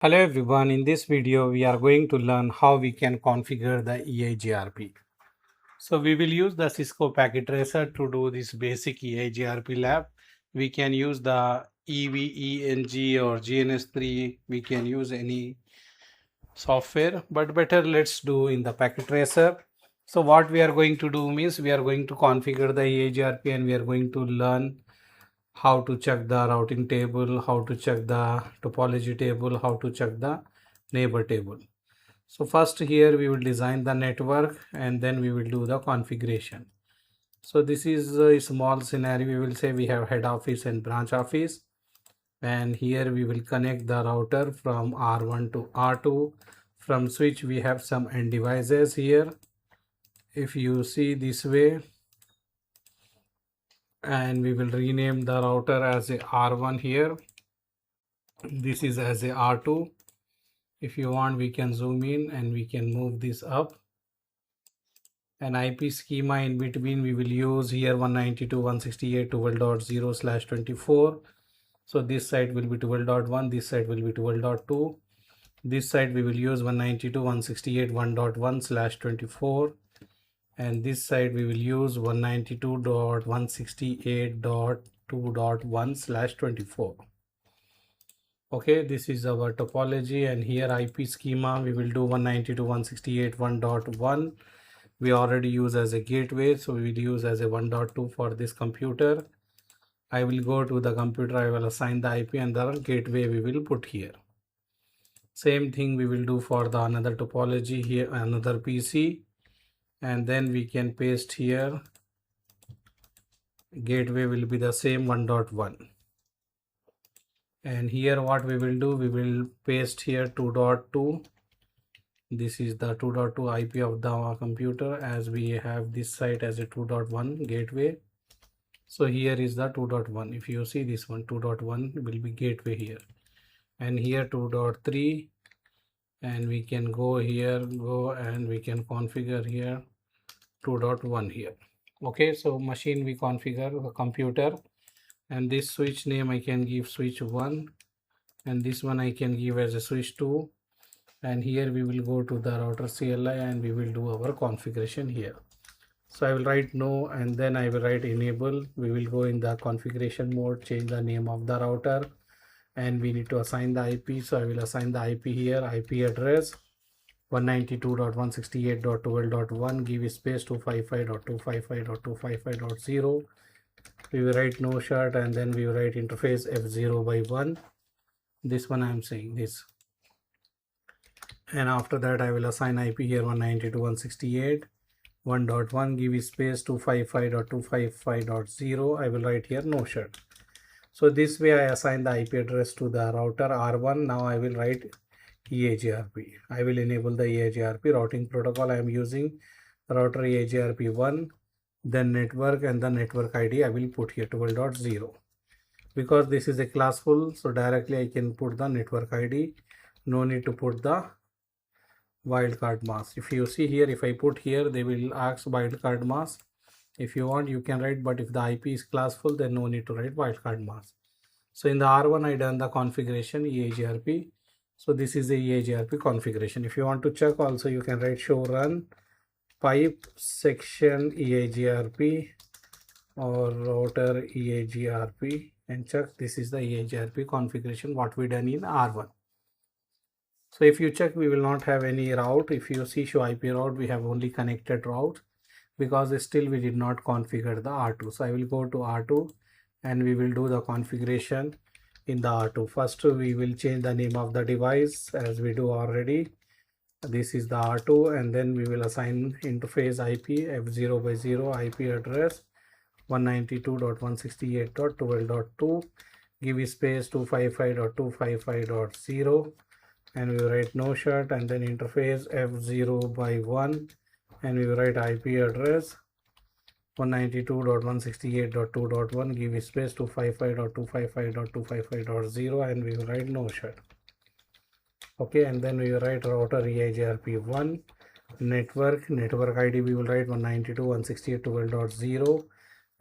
Hello everyone, in this video we are going to learn how we can configure the EIGRP. So we will use the Cisco Packet Tracer to do this basic EIGRP lab. We can use the EVENG or GNS3, we can use any software, but better let's do in the Packet Tracer. So what we are going to do means we are going to configure the EIGRP and we are going to learn how to check the routing table, how to check the topology table, how to check the neighbor table. So first here we will design the network and then we will do the configuration. So this is a small scenario. We will say we have head office and branch office, and here we will connect the router from R1 to R2. From switch we have some end devices here. If you see this way, and we will rename the router as a R1 here. This is as a R2. If you want, we can zoom in and we can move this up. An IP schema in between we will use here 192.168.12.0/24. So this side will be 12.1, this side will be 12.2. This side we will use 192.168.1.1/24, and this side we will use 192.168.2.1/24. Okay, this is our topology, and here IP schema we will do 192.168.1.1. we already use as a gateway, so we will use as a 1.2 for this computer. I will go to the computer, I will assign the IP, and the gateway we will put here. Same thing we will do for the another topology here, another PC, and then we can paste here. Gateway will be the same 1.1. And here what we will do, we will paste here 2.2. This is the 2.2 IP of the computer, as we have this site as a 2.1 gateway. So here is the 2.1. If you see this one, 2.1 will be gateway here, and here 2.3, and we can go here, and we can configure here 2.1 here. Okay, so machine we configure the computer, and this switch name I can give switch 1, and this one I can give as a switch 2, and here we will go to the router CLI and we will do our configuration here. So I will write no, and then I will write enable. We will go in the configuration mode, change the name of the router, and we need to assign the IP. So I will assign the IP here, IP address 192.168.12.1, give space 255.255.255.0. we will write no shut, and then we will write interface F0/1. this one I am saying this, and after that I will assign IP here 192.168.1.1, give space 255.255.0. I will write here no shut. So this way I assign the IP address to the router R1. Now I will write EIGRP. I will enable the EIGRP routing protocol. I am using router EIGRP1, then network, and the network ID I will put here 12.0. Because this is a classful, so directly I can put the network ID. No need to put the wildcard mask. If you see here, if I put here, they will ask wildcard mask. If you want, you can write, but if the IP is classful, then no need to write wildcard mask. So in the R1 I done the configuration EIGRP. So this is the EIGRP configuration. If you want to check also, you can write show run pipe section EIGRP or router EIGRP and check. This is the EIGRP configuration what we done in R1. So if you check, we will not have any route. If you see show IP route, we have only connected route, because still we did not configure the R2. So I will go to R2 and we will do the configuration in the R2. First we will change the name of the device as we do already. This is the R2, and then we will assign interface IP F0/0, IP address 192.168.12.2, give space 255.255.0, and we will write no shut, and then interface F0/1, and we will write IP address 192.168.2.1, give space 255.255.255.0, and we will write no shut. Okay, and then we will write router EIGRP1, network ID we will write 192.168.12.0.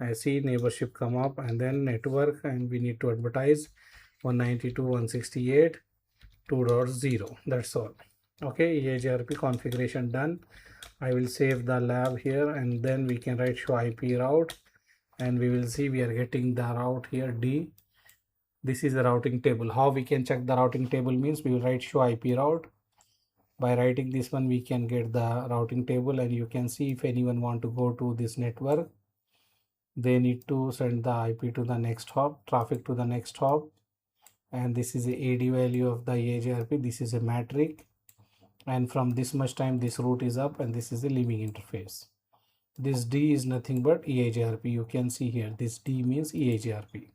I see neighborship come up, and then network, and we need to advertise 192.168 2.0. That's all. Okay, EIGRP configuration done. I will save the lab here, and then we can write show IP route, and we will see we are getting the route here D. This is the routing table. How we can check the routing table means we will write show IP route. By writing this one, we can get the routing table, and you can see if anyone want to go to this network, they need to send the IP to the next hop, traffic to the next hop, and this is the AD value of the EIGRP. This is a metric, and from this much time this route is up, and this is the leaving interface. This D is nothing but EIGRP. You can see here this D means EIGRP.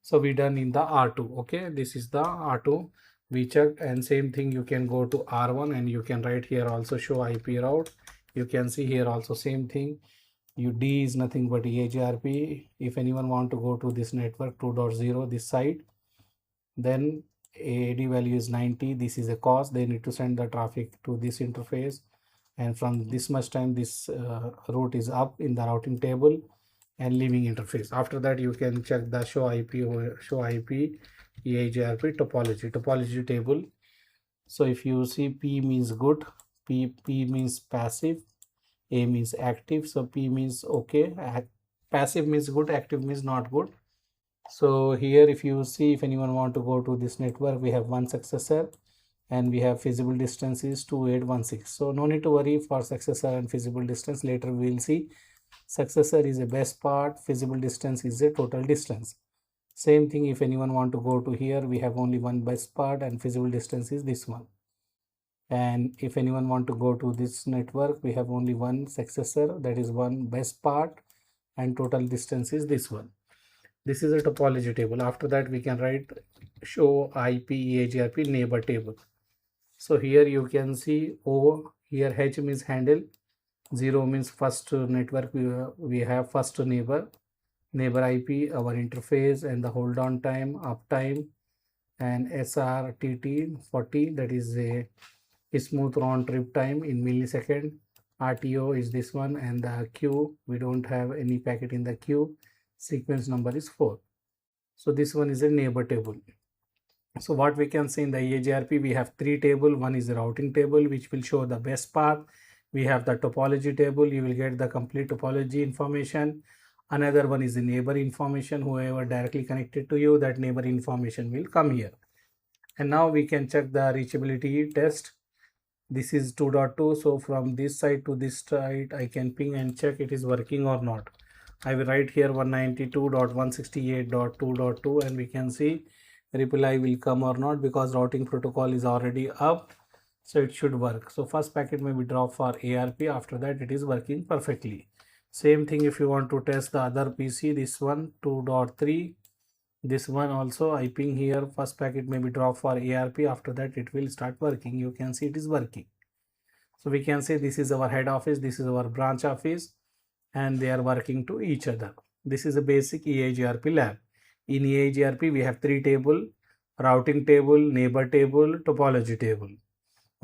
So we done in the R2. Okay, this is the R2 we checked, and same thing you can go to R1 and you can write here also show IP route. You can see here also same thing. D is nothing but EIGRP. If anyone want to go to this network 2.0 this side, then AD value is 90. This is a cost. They need to send the traffic to this interface, and from this much time this route is up in the routing table and leaving interface. After that you can check the show IP EIGRP topology table. So if you see P means good, P means passive, A means active. So P means okay, passive means good, active means not good. So here if you see, if anyone want to go to this network, we have one successor and we have feasible distance is 2816. So no need to worry for successor and feasible distance. Later we will see successor is a best part, feasible distance is a total distance. Same thing if anyone want to go to here, we have only one best part and feasible distance is this one. And if anyone want to go to this network, we have only one successor, that is one best part, and total distance is this one. This is a topology table. After that we can write show IP EIGRP neighbor table. So here you can see O, here H means handle, 0 means first network, we have first neighbor IP, our interface, and the hold on time, uptime, and SRTT 40, that is a smooth round trip time in millisecond. RTO is this one, and the queue, we don't have any packet in the queue. Sequence number is 4. So this one is a neighbor table. So what we can say in the EIGRP, we have 3 tables. One is the routing table, which will show the best path. We have the topology table, you will get the complete topology information. Another one is the neighbor information. Whoever directly connected to you, that neighbor information will come here. And now we can check the reachability test. This is 2.2. So from this side to this side, I can ping and check it is working or not. I will write here 192.168.2.2 and we can see reply will come or not, because routing protocol is already up. So it should work. So first packet may be dropped for ARP. After that it is working perfectly. Same thing if you want to test the other PC, this one 2.3, this one also I ping here, first packet may be dropped for ARP. After that it will start working. You can see it is working. So we can say this is our head office, this is our branch office, and they are working to each other. This is a basic EIGRP lab. In EIGRP we have 3 tables: routing table, neighbor table, topology table.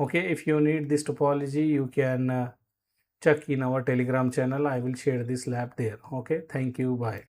Okay, if you need this topology, you can check in our Telegram channel. I will share this lab there. Okay, thank you, bye.